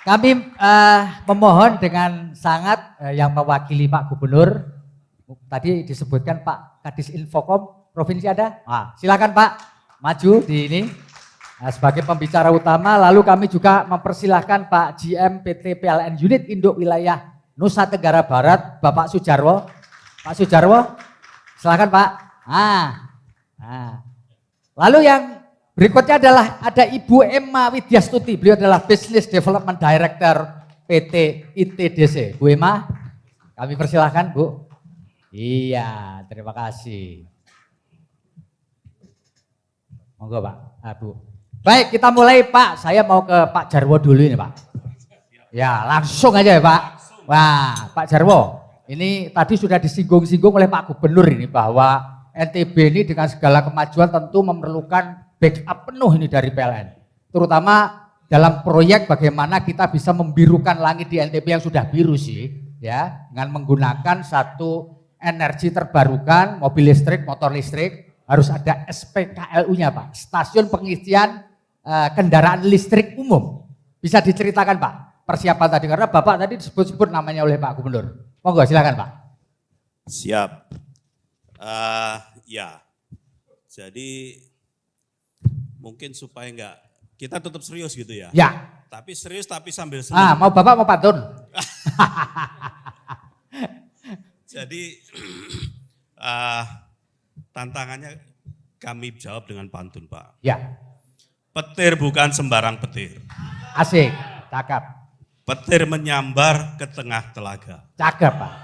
Kami memohon dengan sangat yang mewakili Pak Gubernur, tadi disebutkan Pak Kadis Infokom Provinsi ada? Silakan Pak, maju di ini sebagai pembicara utama. Lalu kami juga mempersilahkan Pak GM PT PLN Unit Induk Wilayah Nusa Tenggara Barat, Bapak Sujarwo. Pak Sujarwo, silakan Pak. Lalu yang berikutnya adalah ada Ibu Emma Widyastuti, beliau adalah Business Development Director PT ITDC. Bu Emma, kami persilahkan Bu. Iya, terima kasih. Monggo Pak, Bu. Baik, kita mulai Pak. Saya mau ke Pak Jarwo dulu ini Pak. Ya, langsung aja ya Pak. Wah, Pak Jarwo, ini tadi sudah disinggung-singgung oleh Pak Gubernur ini bahwa NTB ini dengan segala kemajuan tentu memerlukan backup penuh ini dari PLN. Terutama dalam proyek bagaimana kita bisa membirukan langit di NTB yang sudah biru sih, ya, dengan menggunakan satu energi terbarukan, mobil listrik, motor listrik, harus ada SPKLU-nya Pak, stasiun pengisian kendaraan listrik umum. Bisa diceritakan Pak persiapan tadi, karena Bapak tadi disebut-sebut namanya oleh Pak Gubernur. Monggo silakan Pak. Siap. Ya, jadi mungkin supaya enggak, kita tetap serius gitu ya. Ya. Tapi serius tapi sambil senang. Mau Bapak mau pantun? Jadi tantangannya kami jawab dengan pantun Pak. Ya. Petir bukan sembarang petir. Asik, cakep. Petir menyambar ke tengah telaga. Cakep Pak.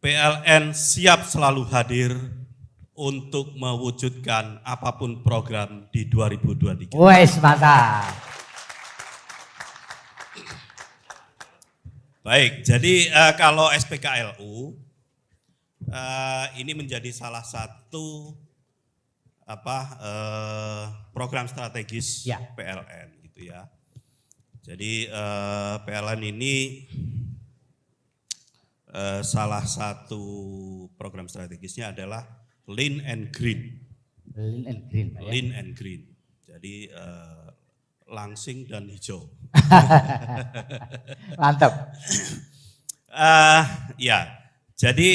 PLN siap selalu hadir untuk mewujudkan apapun program di 2023. Wes mantap. Baik, jadi kalau SPKLU ini menjadi salah satu program strategis ya. PLN gitu ya. Jadi PLN ini salah satu program strategisnya adalah Lean and Green. Lean and Green. Pak, ya? Lean and Green. Jadi langsing dan hijau. Mantap. Ya, jadi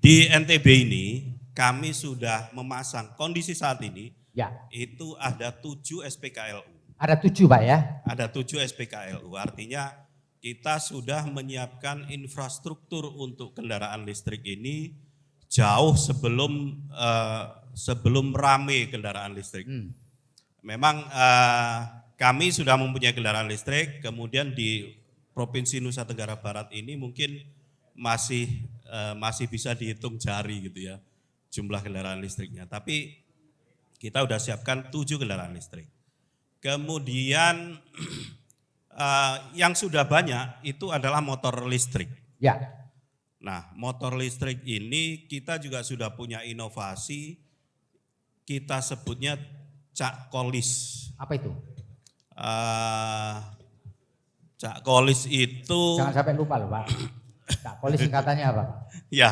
di NTB ini kami sudah memasang kondisi saat ini. Ya. Itu ada 7 SPKLU. Ada 7 Pak ya? Ada 7 SPKLU, artinya kita sudah menyiapkan infrastruktur untuk kendaraan listrik ini jauh sebelum rame kendaraan listrik. Memang kami sudah mempunyai kendaraan listrik, kemudian di Provinsi Nusa Tenggara Barat ini mungkin masih bisa dihitung jari gitu ya jumlah kendaraan listriknya. Tapi kita sudah siapkan 7 kendaraan listrik. Kemudian yang sudah banyak itu adalah motor listrik. Ya. Nah, motor listrik ini kita juga sudah punya inovasi, kita sebutnya Cak Kolis. Apa itu? Cak Kolis itu... Jangan sampai lupa loh Pak. Cak Kolis singkatannya apa Pak? Ya,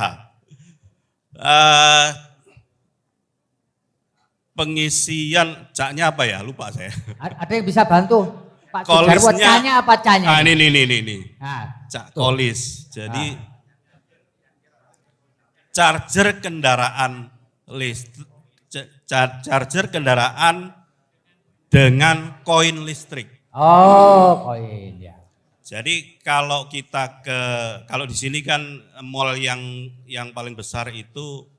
pengisian caknya apa ya? Lupa saya. Ada yang bisa bantu? Pak Sujarwo, caknya apa caknya? Ini. Cak Kolis. Jadi charger kendaraan listrik, charger kendaraan dengan koin listrik. Oh, koin ya. Jadi kalau kalau di sini kan mall yang paling besar itu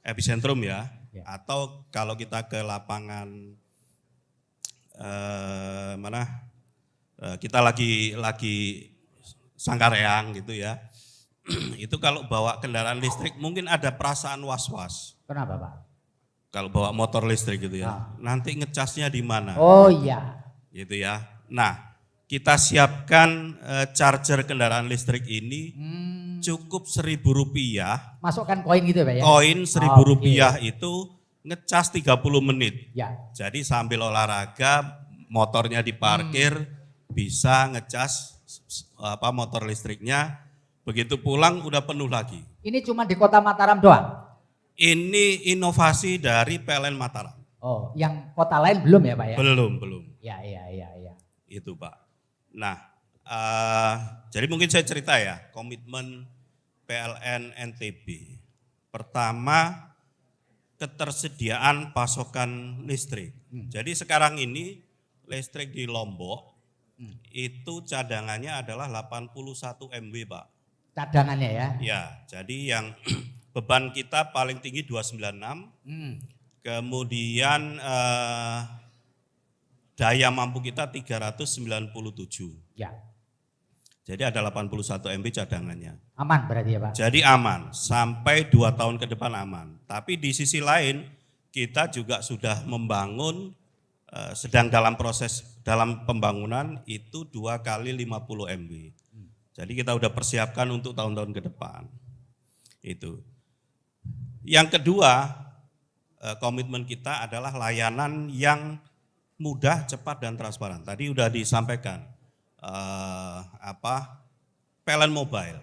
Epicentrum ya. Atau kalau kita ke lapangan kita lagi Sangkareang gitu ya. Itu kalau bawa kendaraan listrik mungkin ada perasaan was-was. Kenapa Pak? Kalau bawa motor listrik gitu ya. Nanti ngecasnya di mana? Oh iya. Gitu ya. Nah, kita siapkan charger kendaraan listrik ini cukup Rp1.000. Masukkan koin gitu Pak ya? Koin Rp1.000 itu ngecas 30 menit. Ya. Jadi sambil olahraga, motornya diparkir, bisa ngecas motor listriknya. Begitu pulang udah penuh lagi. Ini cuma di Kota Mataram doang? Ini inovasi dari PLN Mataram. Oh, yang kota lain belum ya Pak ya? Belum. Ya. Itu Pak. Nah, jadi mungkin saya cerita ya, komitmen PLN NTB. Pertama, ketersediaan pasokan listrik. Jadi sekarang ini listrik di Lombok itu cadangannya adalah 81 MW, Pak. Cadangannya ya. Ya, jadi yang beban kita paling tinggi 296, kemudian daya mampu kita 397. Ya. Jadi ada 81 MW cadangannya. Aman berarti ya Pak? Jadi aman, sampai 2 tahun ke depan aman. Tapi di sisi lain kita juga sudah membangun, sedang dalam proses dalam pembangunan itu 2 kali 50 MW. Jadi kita udah persiapkan untuk tahun-tahun ke depan. Itu. Yang kedua, komitmen kita adalah layanan yang mudah, cepat dan transparan. Tadi udah disampaikan PLN Mobile.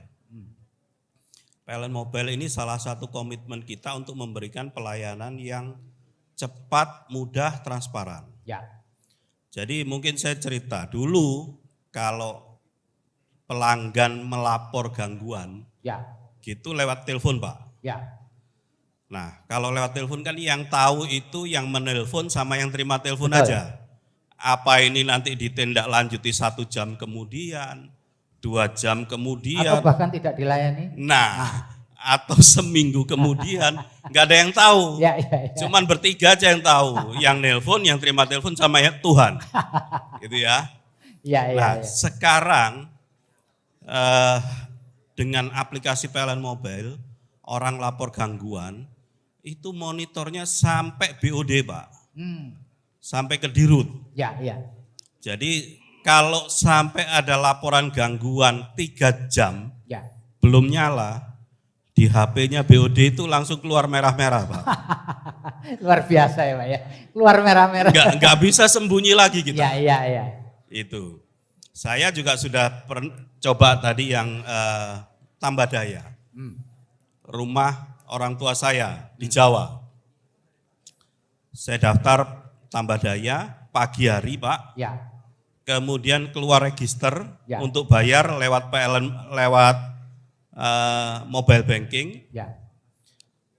PLN Mobile ini salah satu komitmen kita untuk memberikan pelayanan yang cepat, mudah, transparan. Ya. Jadi mungkin saya cerita dulu kalau pelanggan melapor gangguan, ya, gitu lewat telepon Pak. Ya. Nah kalau lewat telepon kan yang tahu itu yang menelpon sama yang terima telepon Betul. aja. Apa ini nanti ditindaklanjuti 1 jam kemudian, 2 jam kemudian. Atau bahkan tidak dilayani. Nah, atau seminggu kemudian nggak ada yang tahu. Ya, ya, ya. Cuman bertiga aja yang tahu, yang nelpon, yang terima telepon sama ya Tuhan. Gitu ya. Ya, ya, Nah, ya. sekarang dengan aplikasi PLN Mobile, orang lapor gangguan, itu monitornya sampai BOD Pak, sampai ke Dirut. Ya, ya. Jadi kalau sampai ada laporan gangguan 3 jam, Ya. belum nyala, di HP-nya BOD itu langsung keluar merah-merah Pak. Luar biasa ya Pak ya, keluar merah-merah. Nggak bisa sembunyi lagi kita. Ya, ya, ya. Itu. Saya juga sudah coba tadi yang Tambah Daya. Rumah orang tua saya di Jawa. Saya daftar Tambah Daya pagi hari Pak. Ya. Kemudian keluar register Ya. untuk bayar lewat PLN, lewat mobile banking. Ya.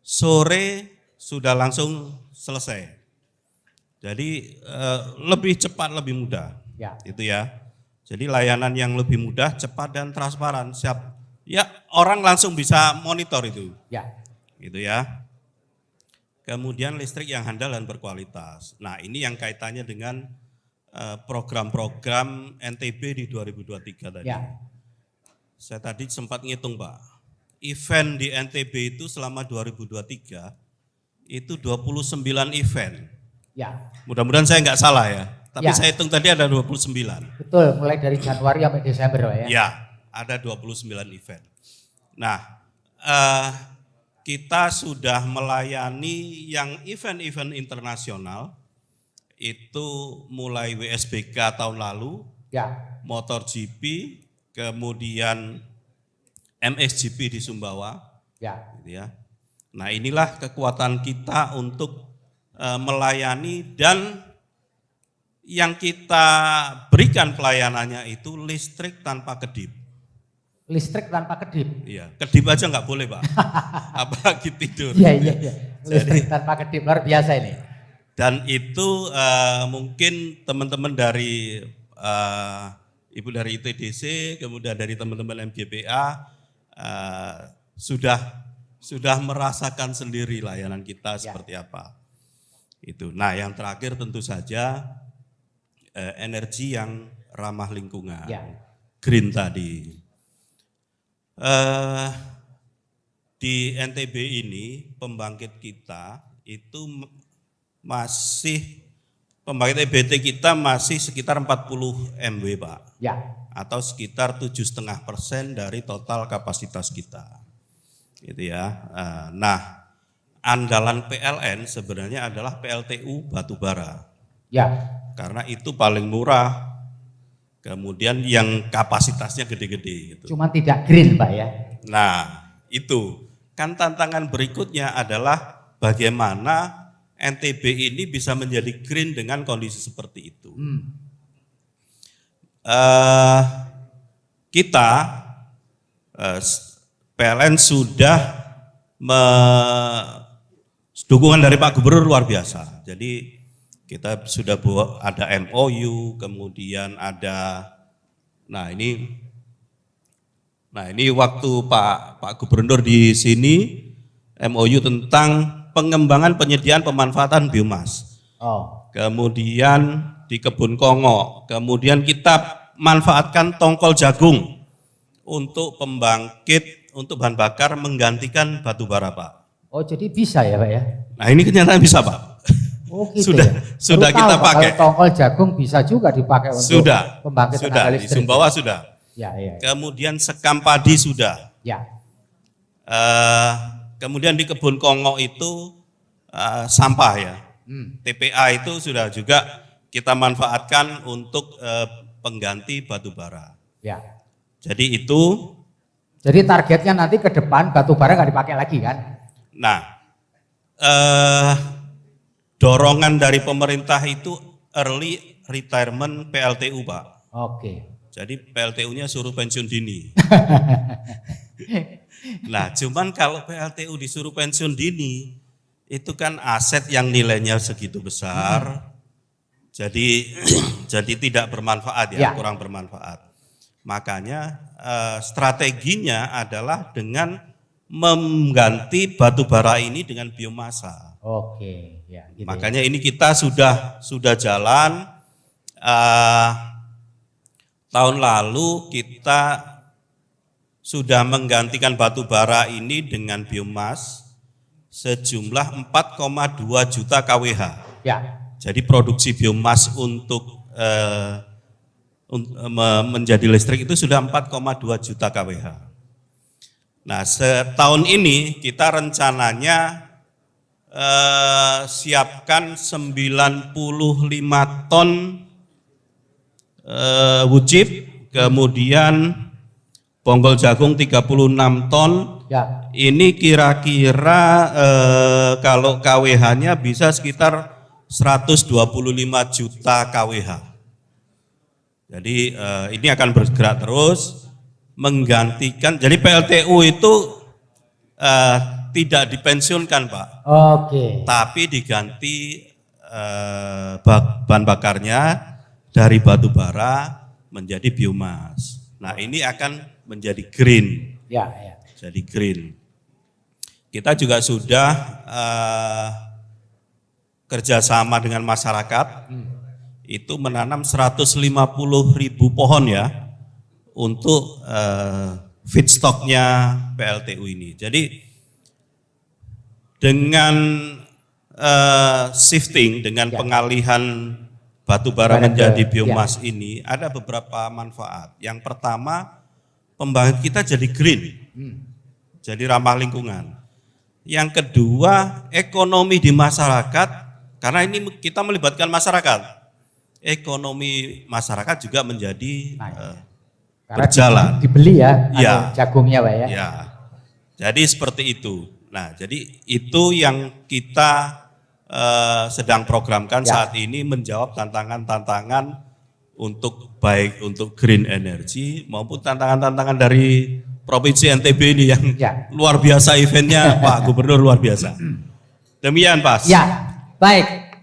Sore sudah langsung selesai. Jadi lebih cepat, lebih mudah. Ya. Itu ya. Jadi layanan yang lebih mudah, cepat dan transparan. Siap. Ya, orang langsung bisa monitor itu. Ya. Gitu ya. Kemudian listrik yang handal dan berkualitas. Nah, ini yang kaitannya dengan program-program NTB di 2023 tadi. Ya. Saya tadi sempat ngitung Pak. Event di NTB itu selama 2023 itu 29 event. Ya. Mudah-mudahan saya nggak salah ya. Tapi Ya. saya hitung tadi ada 29. Betul, mulai dari Januari sampai Desember Pak ya. Ya, ada 29 event. Nah, kita sudah melayani yang event-event internasional itu mulai WSBK tahun lalu, Ya. MotoGP, kemudian MXGP di Sumbawa. Ya. Gitu ya. Nah inilah kekuatan kita untuk melayani dan yang kita berikan pelayanannya itu listrik tanpa kedip. Listrik tanpa kedip. Iya, kedip aja nggak boleh Pak, apalagi tidur. Iya, iya, iya. Listrik tanpa kedip, luar biasa ini. Dan itu mungkin teman-teman dari Ibu dari ITDC, kemudian dari teman-teman MGPA sudah merasakan sendiri layanan kita seperti apa. Itu. Nah, yang terakhir tentu saja energi yang ramah lingkungan, Ya. green tadi. Di NTB ini pembangkit kita itu masih pembangkit EBT kita masih sekitar 40 MW Pak. Ya. Atau sekitar 7,5% dari total kapasitas kita. Gitu ya. Nah, andalan PLN sebenarnya adalah PLTU batubara. Ya. Karena itu paling murah. Kemudian yang kapasitasnya gede-gede gitu. Cuma tidak green Pak ya. Nah, itu. Kan tantangan berikutnya adalah bagaimana NTB ini bisa menjadi green dengan kondisi seperti itu. kita PLN sudah dukungan dari Pak Gubernur luar biasa. Jadi kita sudah buat ada MOU, kemudian ada, nah ini waktu Pak Gubernur di sini MOU tentang pengembangan penyediaan pemanfaatan biomas. Oh. Kemudian di Kebun Kongo, kemudian kita manfaatkan tongkol jagung untuk pembangkit untuk bahan bakar menggantikan batu bara, Pak. Oh, jadi bisa ya, Pak ya? Nah, ini kenyataan bisa, Pak. Oh, gitu Sudah ya? kita pakai. Kalau tongkol jagung bisa juga dipakai untuk pembangkit tenaga listrik. Di Sumbawa sudah. Ya. Kemudian sekam padi sudah. Ya. Kemudian di Kebun Kongo itu sampah ya. TPA itu sudah juga kita manfaatkan untuk pengganti batu bara. Ya. Jadi targetnya nanti ke depan batu bara nggak dipakai lagi kan? Nah, dorongan dari pemerintah itu early retirement PLTU, Pak. Oke. Jadi PLTU-nya suruh pensiun dini. Nah, cuman kalau PLTU disuruh pensiun dini, itu kan aset yang nilainya segitu besar, jadi tidak bermanfaat ya, kurang bermanfaat. Makanya strateginya adalah dengan mengganti batu bara ini dengan biomasa. Oke, ya. Gitu Makanya ini kita sudah jalan. Tahun lalu kita sudah menggantikan batu bara ini dengan biomas sejumlah 4,2 juta kWh. Ya. Jadi produksi biomas untuk menjadi listrik itu sudah 4,2 juta kWh. Nah, setahun ini kita rencananya siapkan 95 ton wujib, kemudian bonggol jagung 36 ton. Ya. Ini kira-kira kalau KWH-nya bisa sekitar 125 juta KWH. Jadi ini akan bergerak terus menggantikan. Jadi PLTU itu tidak dipensiunkan, Pak. Oke. Tapi diganti bahan bakarnya dari batu bara menjadi biomas. Nah, ini akan menjadi green. Ya. Jadi green. Kita juga sudah kerjasama dengan masyarakat, itu menanam 150.000 pohon ya, untuk feedstocknya PLTU ini. Jadi dengan shifting, dengan pengalihan batu bara menjadi biomas ini ada beberapa manfaat. Yang pertama, pembangkit kita jadi green, jadi ramah lingkungan. Yang kedua, ekonomi di masyarakat, karena ini kita melibatkan masyarakat. Ekonomi masyarakat juga menjadi berjalan. Dibeli ya, jagungnya, Pak ya. Ya. Jadi seperti itu. Nah, jadi itu yang kita sedang programkan saat ini, menjawab tantangan-tantangan untuk baik untuk green energy maupun tantangan-tantangan dari Provinsi NTB ini yang luar biasa eventnya, Pak Gubernur luar biasa. Demikian, Pak. Ya, baik.